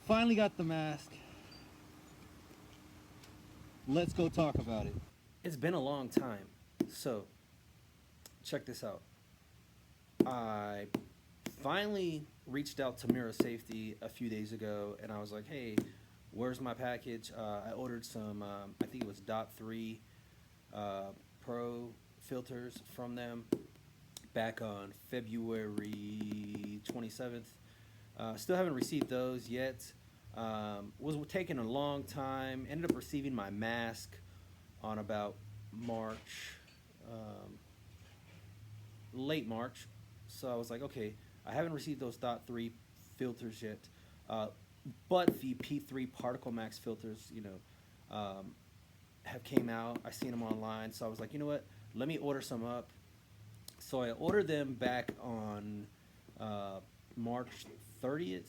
finally got the mask. Let's go talk about it. It's been a long time. So, check this out. I finally reached out to Mira Safety a few days ago and I was like, hey, where's my package? I ordered some, I think it was .3 Pro filters from them back on February 27th. Still haven't received those yet. Was taking a long time. Ended up receiving my mask on about March, late March. So I was like, okay, I haven't received those .3 filters yet, but the P3 ParticleMax filters, have came out. I seen them online, so I was like, you know what? Let me order some up. So I ordered them back on March 30th.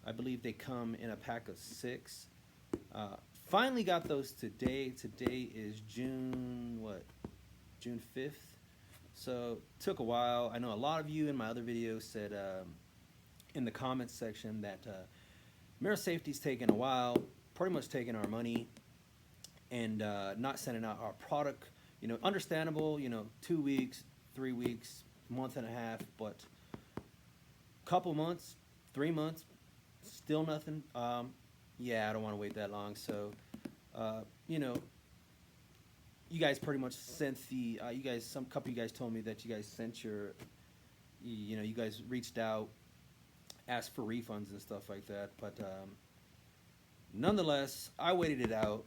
I believe they come in a pack of 6. Finally got those today. Today is June what? June 5th. So took a while. I know a lot of you in my other videos said in the comments section that Mira Safety's taking a while, pretty much taking our money, and not sending out our product. Understandable. 2 weeks, 3 weeks, month and a half, but couple months, 3 months, still nothing. Yeah, I don't want to wait that long. So, you guys pretty much sent the. Some couple of you guys told me that you guys sent your. You guys reached out, asked for refunds and stuff like that. But nonetheless, I waited it out.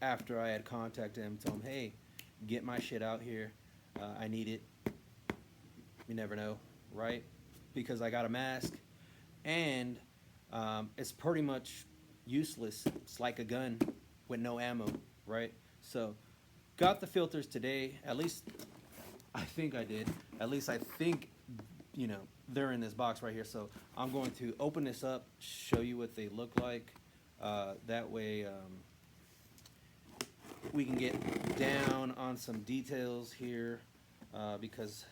After I had contacted him, told him, hey, get my shit out here. I need it. You never know, right? Because I got a mask, and it's pretty much useless. It's like a gun with no ammo, right? So, got the filters today. At least, I think I did. At least I think, they're in this box right here. So, I'm going to open this up, show you what they look like. That way, we can get down on some details here, because,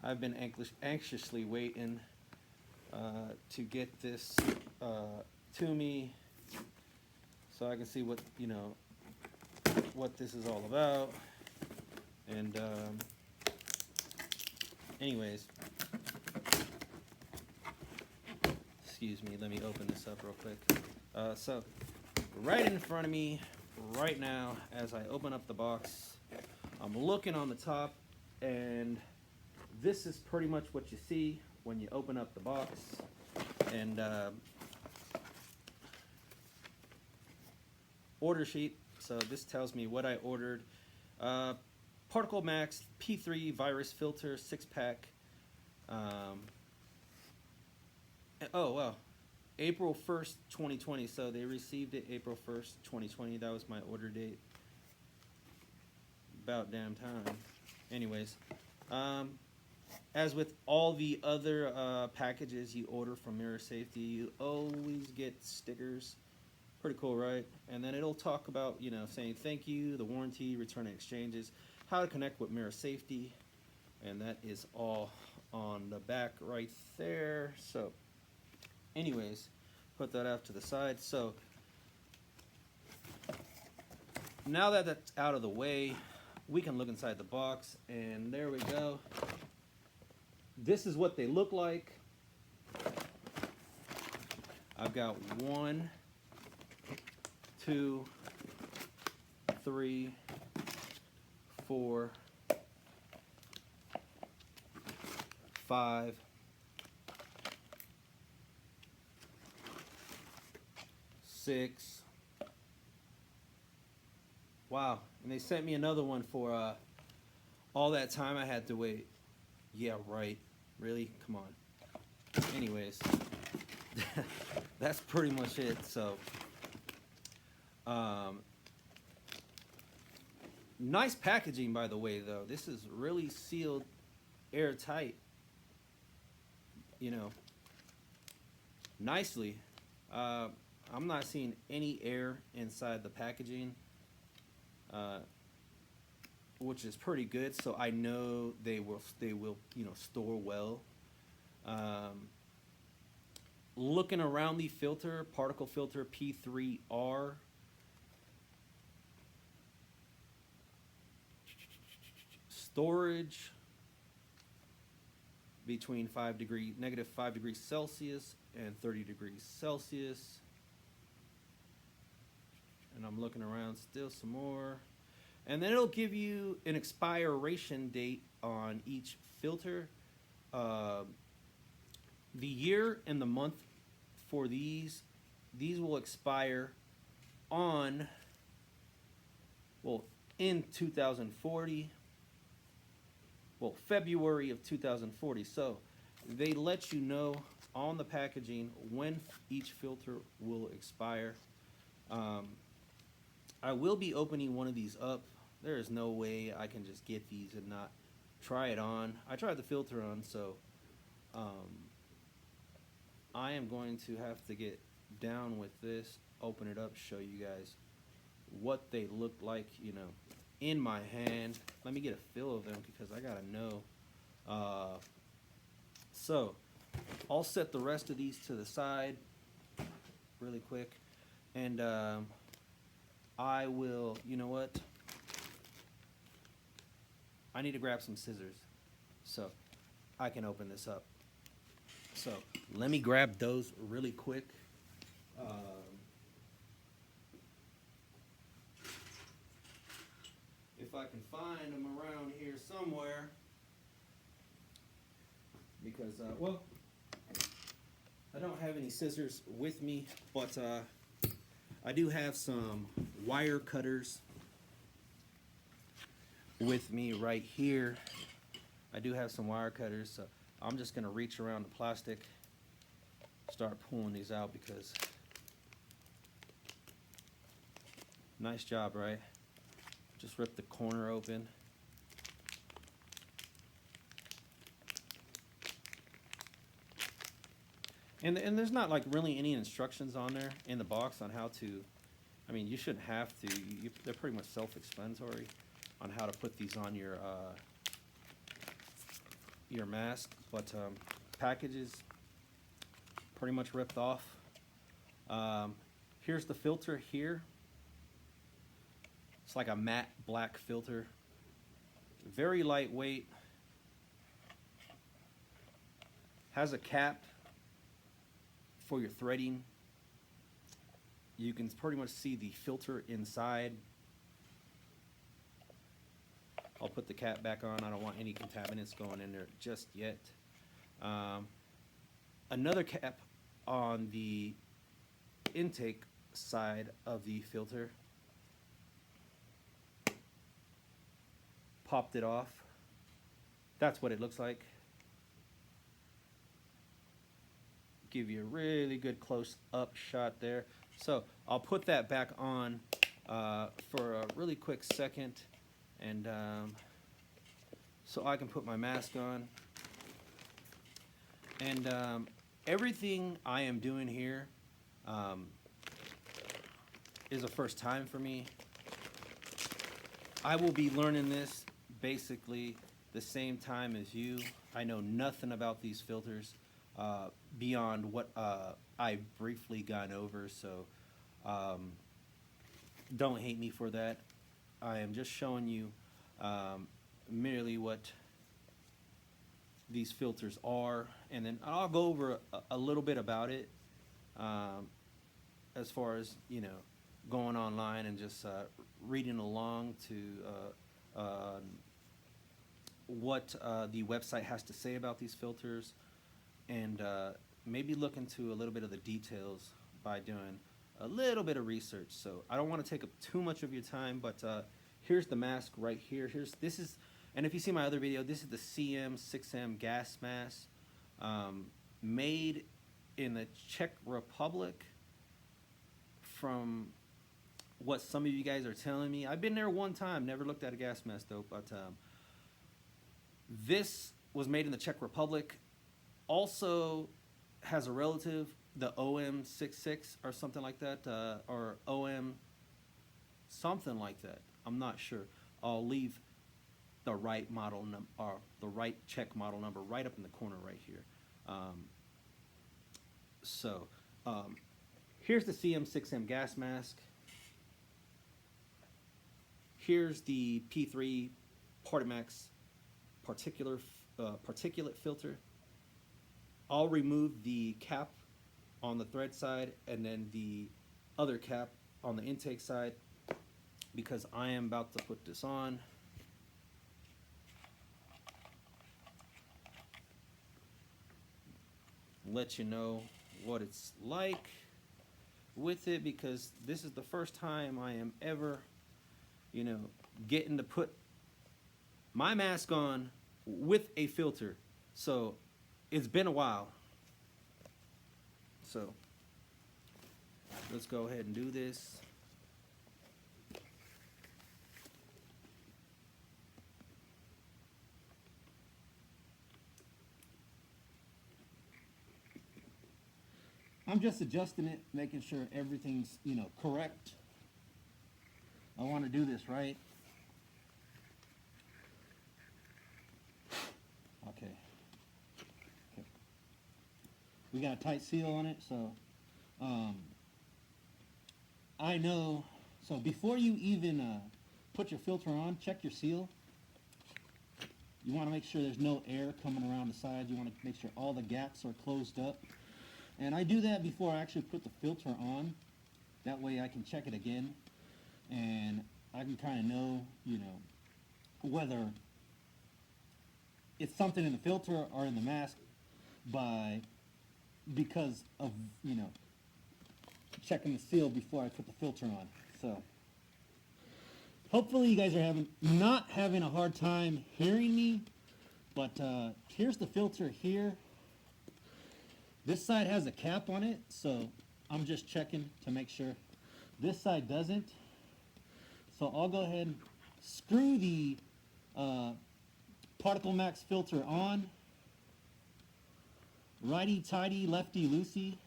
I've been anxiously waiting to get this to me, so I can see what what this is all about. And anyways, excuse me. Let me open this up real quick. So right in front of me, right now, as I open up the box, I'm looking on the top, and this is pretty much what you see when you open up the box. And order sheet. So this tells me what I ordered. ParticleMax P3 virus filter 6-pack. Oh wow, April 1st, 2020. So they received it April 1st, 2020. That was my order date. About damn time. Anyways, as with all the other packages you order from Mira Safety, you always get stickers. Pretty cool, right? And then it'll talk about, saying thank you, the warranty, return and exchanges, how to connect with Mira Safety, and that is all on the back right there. So, anyways, put that off to the side. So, now that that's out of the way, we can look inside the box, and there we go. This is what they look like. I've got 1, 2, 3, 4, 5, 6. Wow, and they sent me another one for all that time I had to wait. Yeah, right. Really? Come on. Anyways, that's pretty much it. So, nice packaging, by the way, though. This is really sealed, airtight. Nicely. I'm not seeing any air inside the packaging, which is pretty good. So I know they will store well. looking around the filter, particle filter P3R. Storage between negative 5 degrees Celsius and 30 degrees Celsius. And I'm looking around still some more. And then it'll give you an expiration date on each filter. The year and the month for these will expire on, well, in 2040. Well, February of 2040. So they let you know on the packaging when each filter will expire. I will be opening one of these up. There is no way I can just get these and not try it on. I tried the filter on, so I am going to have to get down with this, open it up, show you guys what they look like, you know, in my hand. Let me get a feel of them because I gotta know. So I'll set the rest of these to the side really quick, and I will, you know what, I need to grab some scissors so I can open this up. So let me grab those really quick. If I can find them around here somewhere, because well, I don't have any scissors with me, but I do have some wire cutters with me right here. I do have some wire cutters, so I'm just gonna reach around the plastic, start pulling these out, because nice job, right? Just rip the corner open. And there's not like really any instructions on there in the box on how to, I mean, you shouldn't have to. They're pretty much self-explanatory on how to put these on your mask. But package is pretty much ripped off. Here's the filter here. It's like a matte black filter. Very lightweight. Has a cap for your threading. You can pretty much see the filter inside. I'll put the cap back on. I don't want any contaminants going in there just yet. Another cap on the intake side of the filter. Popped it off. That's what it looks like. Give you a really good close-up shot there. So I'll put that back on for a really quick second, and so I can put my mask on. And everything I am doing here is a first time for me. I will be learning this basically the same time as you. I know nothing about these filters beyond what I've briefly gone over, so don't hate me for that. I am just showing you merely what these filters are, and then I'll go over a little bit about it as far as, you know, going online and just reading along to what the website has to say about these filters, and maybe look into a little bit of the details by doing a little bit of research. So I don't want to take up too much of your time, but here's the mask right here. This is, and if you see my other video, this is the CM6M gas mask, made in the Czech Republic, from what some of you guys are telling me. I've been there one time, never looked at a gas mask though, but this was made in the Czech Republic. Also has a relative, the OM66 or something like that, or OM something like that. I'm not sure. I'll leave the right model number, or the right Czech model number, right up in the corner right here. So, here's the CM6M gas mask. Here's the P3 ParticleMax particulate filter. I'll remove the cap on the thread side and then the other cap on the intake side because I am about to put this on. Let you know what it's like with it, because this is the first time I am ever, getting to put my mask on with a filter. So it's been a while. So let's go ahead and do this. I'm just adjusting it, making sure everything's, correct. I want to do this right. Okay. We got a tight seal on it, so I know. So before you even put your filter on, check your seal. You want to make sure there's no air coming around the side. You want to make sure all the gaps are closed up. And I do that before I actually put the filter on. That way I can check it again. And I can kind of know, whether it's something in the filter or in the mask because of, checking the seal before I put the filter on. So hopefully you guys are not having a hard time hearing me. But here's the filter here. This side has a cap on it, so I'm just checking to make sure. This side doesn't. So I'll go ahead and screw the ParticleMax filter on. Righty-tighty, lefty-loosey.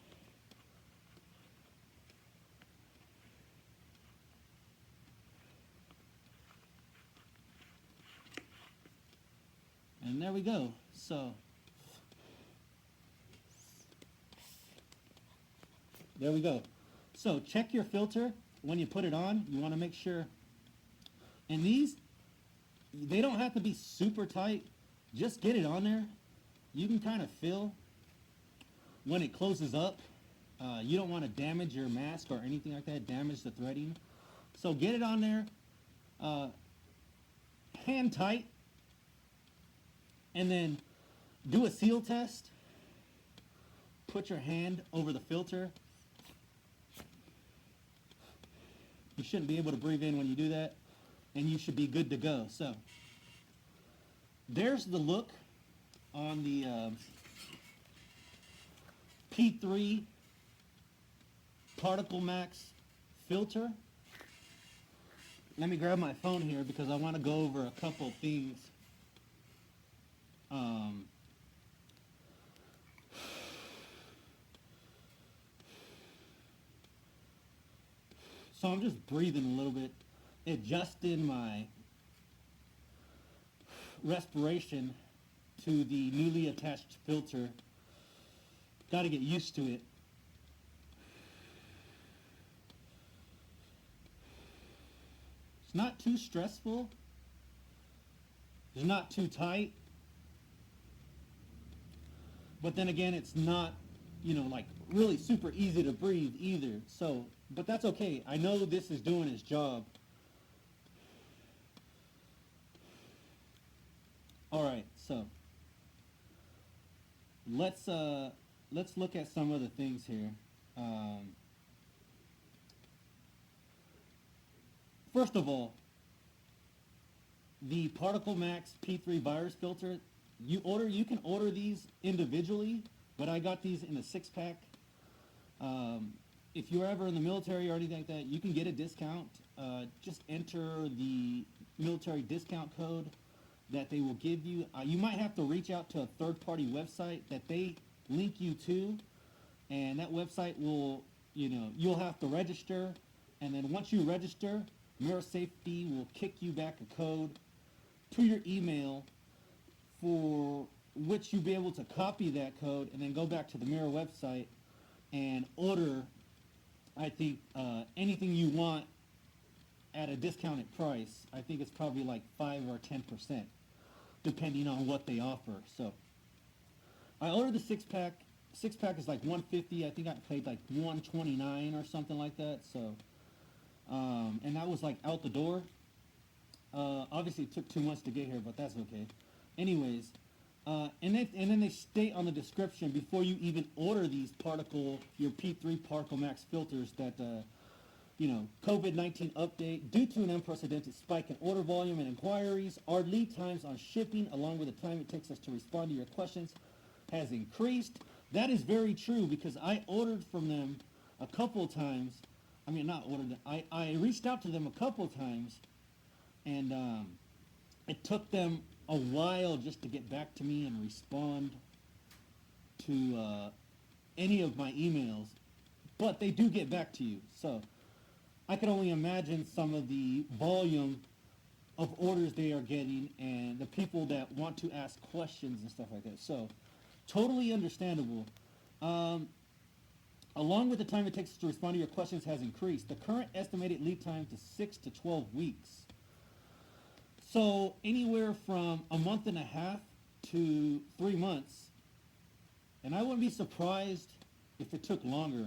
And there we go. So there we go. So check your filter when you put it on. You want to make sure. And these, they don't have to be super tight. Just get it on there. You can kind of feel when it closes up. You don't want to damage your mask or anything like that, damage the threading. So get it on there, hand tight, and then do a seal test. Put your hand over the filter. You shouldn't be able to breathe in when you do that, and you should be good to go. So there's the look on the P3 ParticleMax filter. Let me grab my phone here because I want to go over a couple things. So I'm just breathing a little bit, adjusting my respiration to the newly attached filter. Got to get used to it. It's not too stressful. It's not too tight. But then again, it's not, like really super easy to breathe either. So, but that's okay. I know this is doing its job. All right, so let's look at some of the things here. First of all, the ParticleMax P3 virus filter, you can order these individually, but I got these in a 6-pack. If you're ever in the military or anything like that, you can get a discount. Just enter the military discount code that they will give you. You might have to reach out to a third-party website that they link you to, and that website will, you'll have to register, and then once you register, Mira Safety will kick you back a code to your email for which you'll be able to copy that code and then go back to the Mira website and order, I think, anything you want at a discounted price. I think it's probably like 5 or 10%, depending on what they offer. So I ordered the 6-pack. 6-pack is like 150. I think I paid like 129 or something like that. So, and that was like out the door. Obviously, it took 2 months to get here, but that's okay. Anyways, and then they state on the description before you even order your P3 ParticleMax filters that, COVID-19 update. Due to an unprecedented spike in order volume and inquiries, our lead times on shipping, along with the time it takes us to respond to your questions, has increased. That is very true because I ordered from them a couple of times. I mean, not ordered them. I reached out to them a couple of times, and it took them a while just to get back to me and respond to any of my emails. But they do get back to you. So I can only imagine some of the volume of orders they are getting and the people that want to ask questions and stuff like that. So totally understandable. Along with the time it takes to respond to your questions has increased. The current estimated lead time to 6 to 12 weeks. So anywhere from a month and a half to 3 months. And I wouldn't be surprised if it took longer,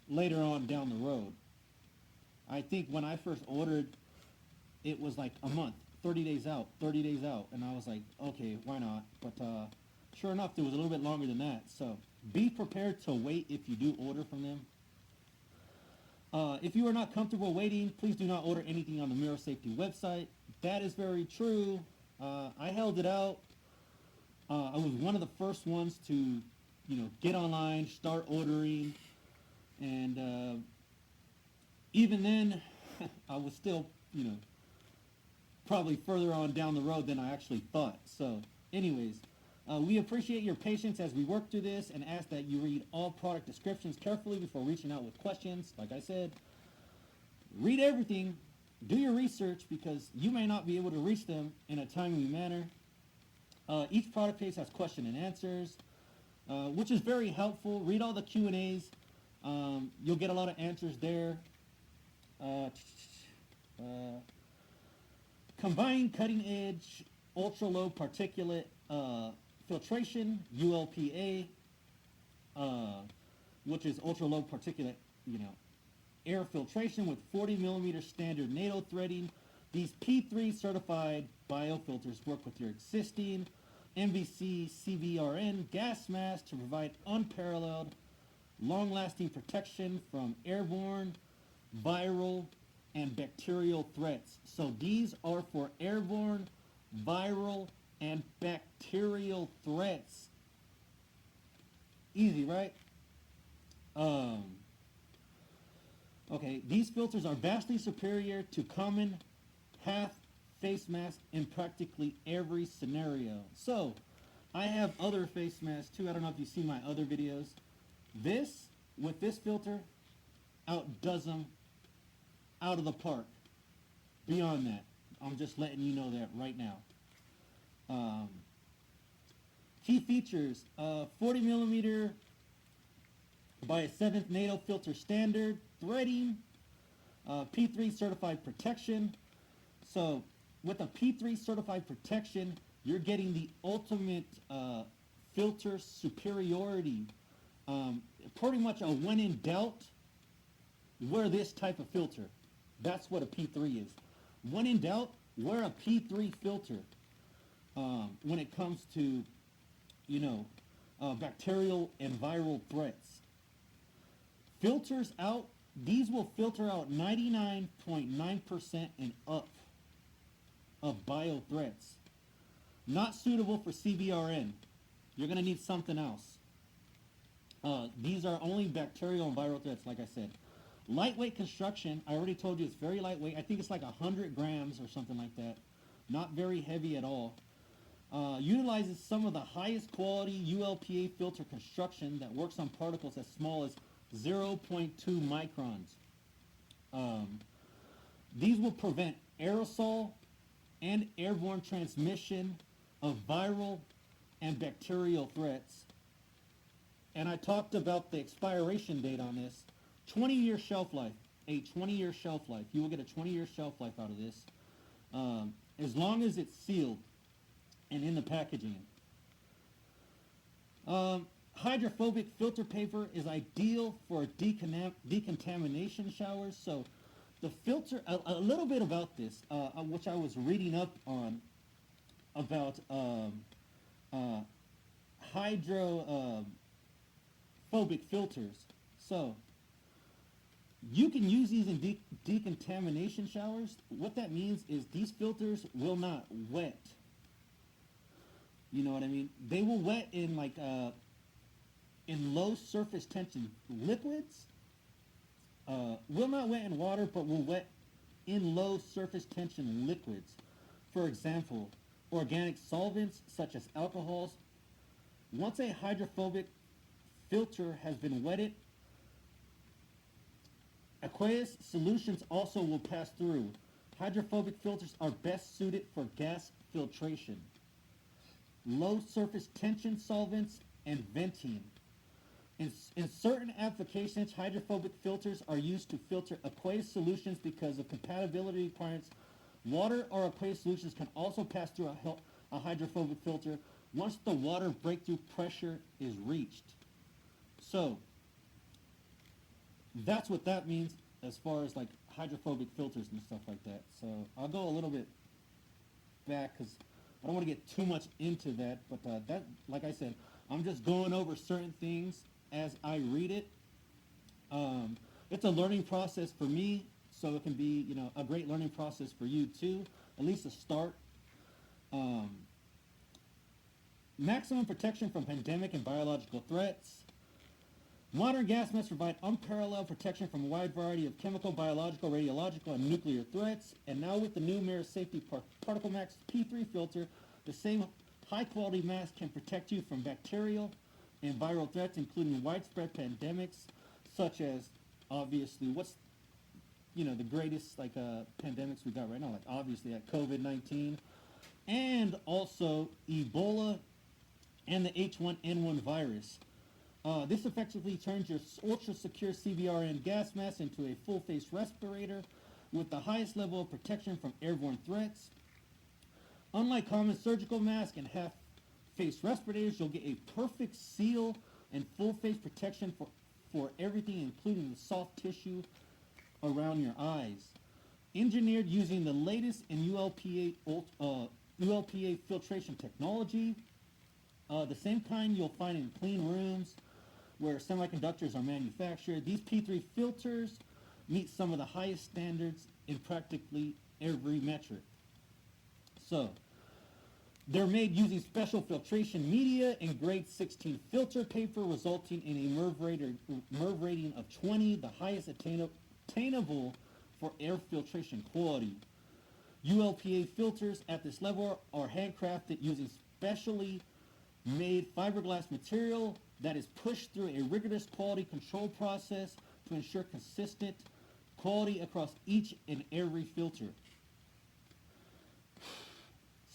later on down the road. I think when I first ordered, it was like a month, 30 days out. And I was like, okay, why not? But sure enough, it was a little bit longer than that. So be prepared to wait if you do order from them. If you are not comfortable waiting, please do not order anything on the Mira Safety website. That is very true. I held it out. I was one of the first ones to, get online, start ordering. And even then, I was still, probably further on down the road than I actually thought. So anyways, we appreciate your patience as we work through this and ask that you read all product descriptions carefully before reaching out with questions. Like I said, read everything, do your research because you may not be able to reach them in a timely manner. Each product page has question and answers, which is very helpful. Read all the Q&As. You'll get a lot of answers there. Combine cutting-edge, ultra-low particulate filtration, ULPA, which is ultra-low particulate, air filtration with 40 millimeter standard NATO threading. These P3 certified biofilters work with your existing MVC CVRN gas mask to provide unparalleled, long-lasting protection from airborne, viral, and bacterial threats. So these are for airborne, viral, and bacterial threats. Easy, right? Okay, these filters are vastly superior to common half face masks in practically every scenario. So, I have other face masks too. I don't know if you've seen my other videos. With this filter, outdoes them out of the park. Beyond that, I'm just letting you know that right now. Key features, 40 millimeter by a 7th NATO filter standard, threading, P3 certified protection. So with a P3 certified protection, you're getting the ultimate filter superiority. Pretty much a when in doubt, wear this type of filter. That's what a P3 is. When in doubt, wear a P3 filter when it comes to, bacterial and viral threats. Filters out, these will filter out 99.9% and up of bio threats. Not suitable for CBRN. You're going to need something else. These are only bacterial and viral threats, like I said. Lightweight construction, I already told you it's very lightweight. I think it's like 100 grams or something like that. Not very heavy at all. Utilizes some of the highest quality ULPA filter construction that works on particles as small as 0.2 microns. These will prevent aerosol and airborne transmission of viral and bacterial threats. and I talked about the expiration date on this. 20-year shelf life. A 20-year shelf life. You will get a 20-year shelf life out of this, as long as it's sealed and in the packaging. Hydrophobic filter paper is ideal for decontamination showers. So the filter, a little bit about this, which I was reading up on about hydrophobic filters. So you can use these in decontamination showers. What that means is these filters will not wet. You know what I mean? They will wet in like in low surface tension liquids. Will not wet in water, but will wet in low surface tension liquids. For example, organic solvents such as alcohols. Once a hydrophobic filter has been wetted, aqueous solutions also will pass through. Hydrophobic filters are best suited for gas filtration, low surface tension solvents, and venting. In certain applications, hydrophobic filters are used to filter aqueous solutions because of compatibility requirements. Water or aqueous solutions can also pass through a hydrophobic filter once the water breakthrough pressure is reached. So that's what that means as far as like hydrophobic filters and stuff like that. So I'll go a little bit back because I don't want to get too much into that, but that, like I said, I'm just going over certain things as I read it. It's a learning process for me, so it can be, you know, a great learning process for you too, at least a start. Maximum protection from pandemic and biological threats. Modern gas masks provide unparalleled protection from a wide variety of chemical, biological, radiological, and nuclear threats. And now with the new Mira Safety ParticleMax P3 filter, the same high-quality mask can protect you from bacterial and viral threats, including widespread pandemics, such as, obviously, what's, you know, the greatest, like, pandemics we got right now, like, obviously, like COVID-19, and also Ebola and the H1N1 virus. This effectively turns your ultra-secure CBRN gas mask into a full-face respirator with the highest level of protection from airborne threats. Unlike common surgical masks and half-face respirators, you'll get a perfect seal and full-face protection for everything, including the soft tissue around your eyes. Engineered using the latest in ULPA filtration technology, the same kind you'll find in clean rooms where semiconductors are manufactured. These P3 filters meet some of the highest standards in practically every metric. So, they're made using special filtration media and grade 16 filter paper, resulting in a MERV rating of 20, the highest attainable for air filtration quality. ULPA filters at this level are handcrafted using specially made fiberglass material that is pushed through a rigorous quality control process to ensure consistent quality across each and every filter.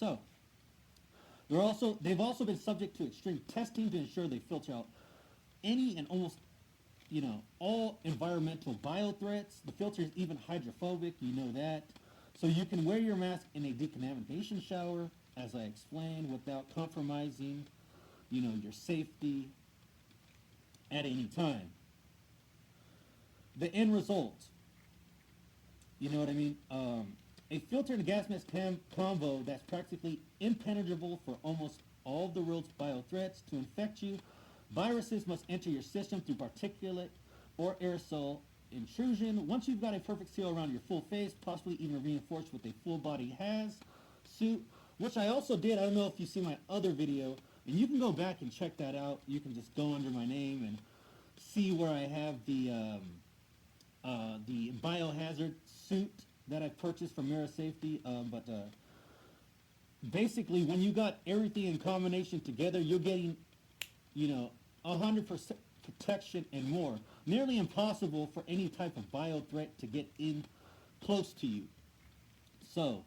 So, they've also been subject to extreme testing to ensure they filter out any and almost, you know, all environmental bio threats. The filter is even hydrophobic, you know that. So you can wear your mask in a decontamination shower, as I explained, without compromising, you know, your safety at any time. The end result, you know what I mean? A filter and a gas mask combo that's practically impenetrable for almost all of the world's bio threats. To infect you, viruses must enter your system through particulate or aerosol intrusion. Once you've got a perfect seal around your full face, possibly even reinforced with a full body HAZ suit, which I also did. I don't know if you see my other video, and you can go back and check that out. You can just go under my name and see where I have the biohazard suit that I purchased from Mira Safety. Basically, when you got everything in combination together, you're getting, you know, 100% protection and more. Nearly impossible for any type of bio threat to get in close to you. So,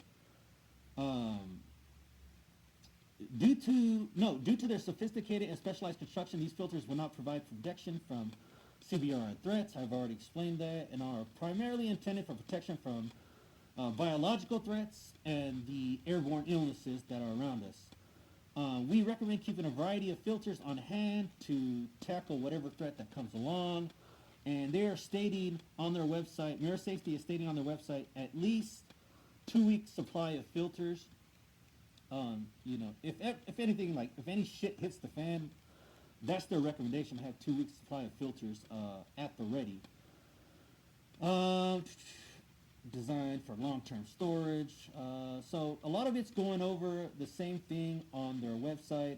due to their sophisticated and specialized construction, these filters will not provide protection from CBRN threats. I've already explained that, and are primarily intended for protection from biological threats and the airborne illnesses that are around us. We recommend keeping a variety of filters on hand to tackle whatever threat that comes along. And they are stating on their website, Mira Safety is stating on their website, at least 2 weeks supply of filters. If anything, like if any shit hits the fan, that's their recommendation, to have 2 weeks supply of filters at the ready. Designed for long-term storage. So a lot of it's going over the same thing on their website.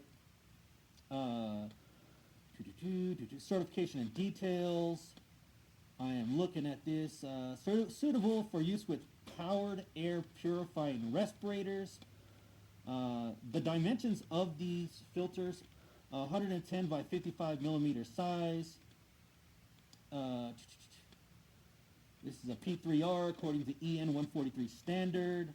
Certification and details. I am looking at this. Suitable for use with powered air purifying respirators. The dimensions of these filters, 110 by 55 millimeter size. This is a P3R according to EN 143 standard.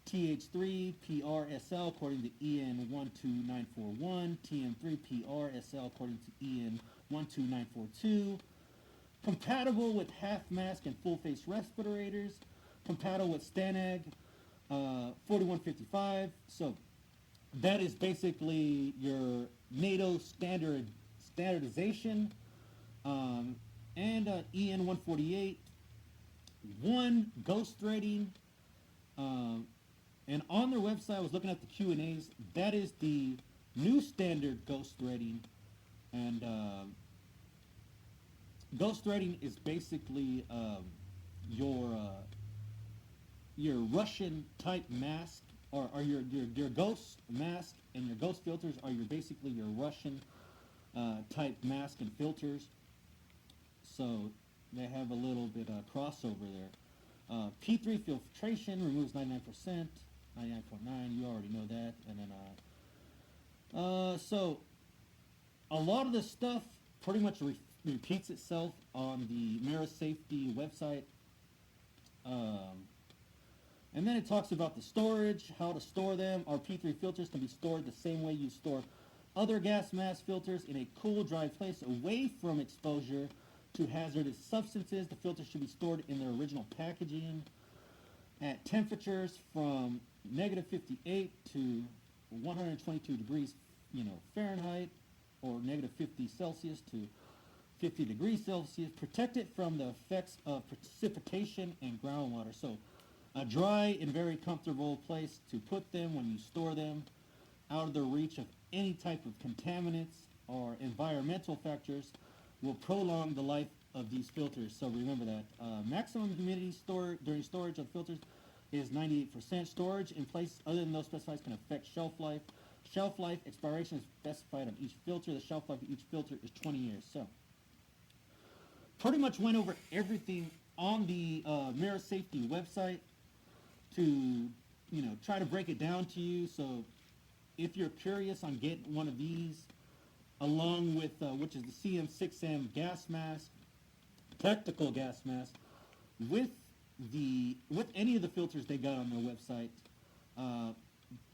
TH3 PRSL according to EN 12941. TM3 PRSL according to EN 12942. Compatible with half mask and full face respirators. Compatible with STANAG 4155. So that is basically your NATO standardization. And EN 148, one ghost threading, and on their website I was looking at the Q&As. That is the new standard ghost threading, and ghost threading is basically your Russian type mask, or your ghost mask and your ghost filters are basically your Russian type mask and filters. So they have a little bit of crossover there. P3 filtration removes 99%, 99.9, you already know that. And then, so a lot of the stuff pretty much repeats itself on the Mira Safety website. And then it talks about the storage, how to store them. Our P3 filters can be stored the same way you store other gas mask filters, in a cool, dry place away from exposure to hazardous substances. The filters should be stored in their original packaging at temperatures from negative 58 to 122 degrees, Fahrenheit, or negative 50 Celsius to 50 degrees Celsius. Protect it from the effects of precipitation and groundwater. So a dry and very comfortable place to put them when you store them, out of the reach of any type of contaminants or environmental factors, will prolong the life of these filters. So remember that. Maximum humidity during storage of filters is 98%. Storage in place other than those specified can affect shelf life. Shelf life expiration is specified on each filter. The shelf life of each filter is 20 years. So pretty much went over everything on the Mira Safety website to try to break it down to you. So if you're curious on getting one of these, along with which is the CM6M gas mask, tactical gas mask, with any of the filters they got on their website.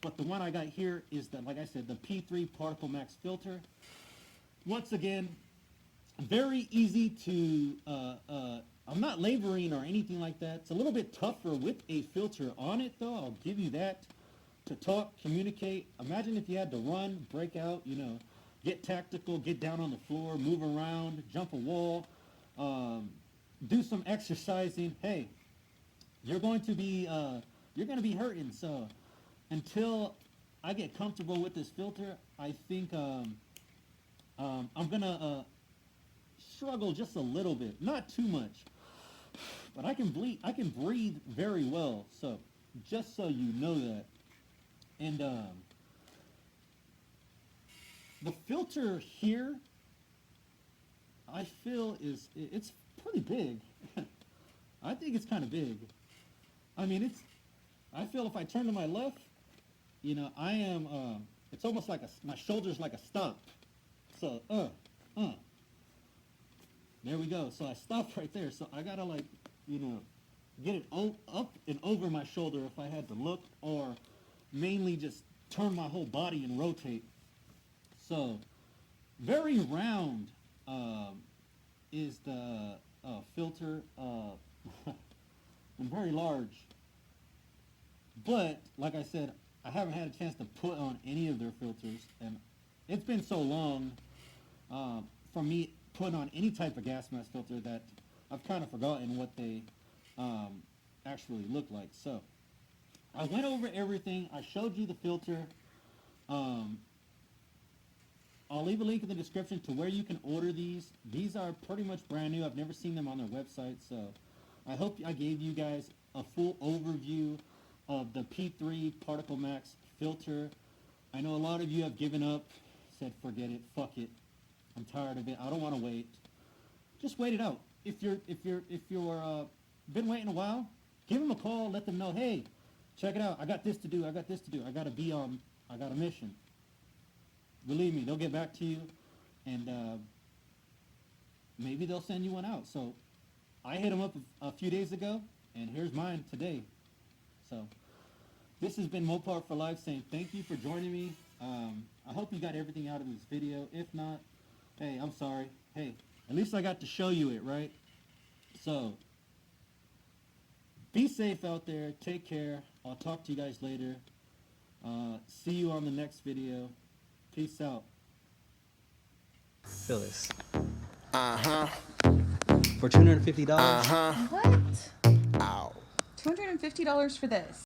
But the one I got here is that, like I said, the P3 ParticleMax filter. Once again, very easy to. I'm not laboring or anything like that. It's a little bit tougher with a filter on it, though. I'll give you that. To talk, communicate. Imagine if you had to run, break out, get tactical, get down on the floor, move around, jump a wall, do some exercising. Hey, you're going to be hurting. So until I get comfortable with this filter, I think I'm gonna struggle just a little bit, not too much, but I can breathe very well. So just so you know that. And the filter here, I feel it's pretty big. I think it's kind of big. I mean, I feel if I turn to my left, I am, it's almost like my shoulder's like a stump. So, there we go. So I stopped right there. So I gotta get it up and over my shoulder if I had to look, or mainly just turn my whole body and rotate. So, very round is the filter, and very large. But, like I said, I haven't had a chance to put on any of their filters, and it's been so long from me putting on any type of gas mask filter that I've kind of forgotten what they actually look like. So, I went over everything. I showed you the filter. I'll leave a link in the description to where you can order these. These are pretty much brand new. I've never seen them on their website, so I hope I gave you guys a full overview of the P3 ParticleMax filter. I know a lot of you have given up, said forget it, fuck it. I'm tired of it. I don't want to wait. Just wait it out. If you're been waiting a while, give them a call. Let them know, hey, check it out. I got this to do. I got this to do. I got a mission. Believe me, they'll get back to you, and maybe they'll send you one out. So I hit them up a few days ago, and here's mine today. So this has been Mopar for Life saying thank you for joining me. I hope you got everything out of this video. If not, hey, I'm sorry. Hey, at least I got to show you it, right? So be safe out there. Take care. I'll talk to you guys later. See you on the next video. Peace out. Feel this. Uh-huh. For $250. Uh-huh. What? Ow. $250 for this?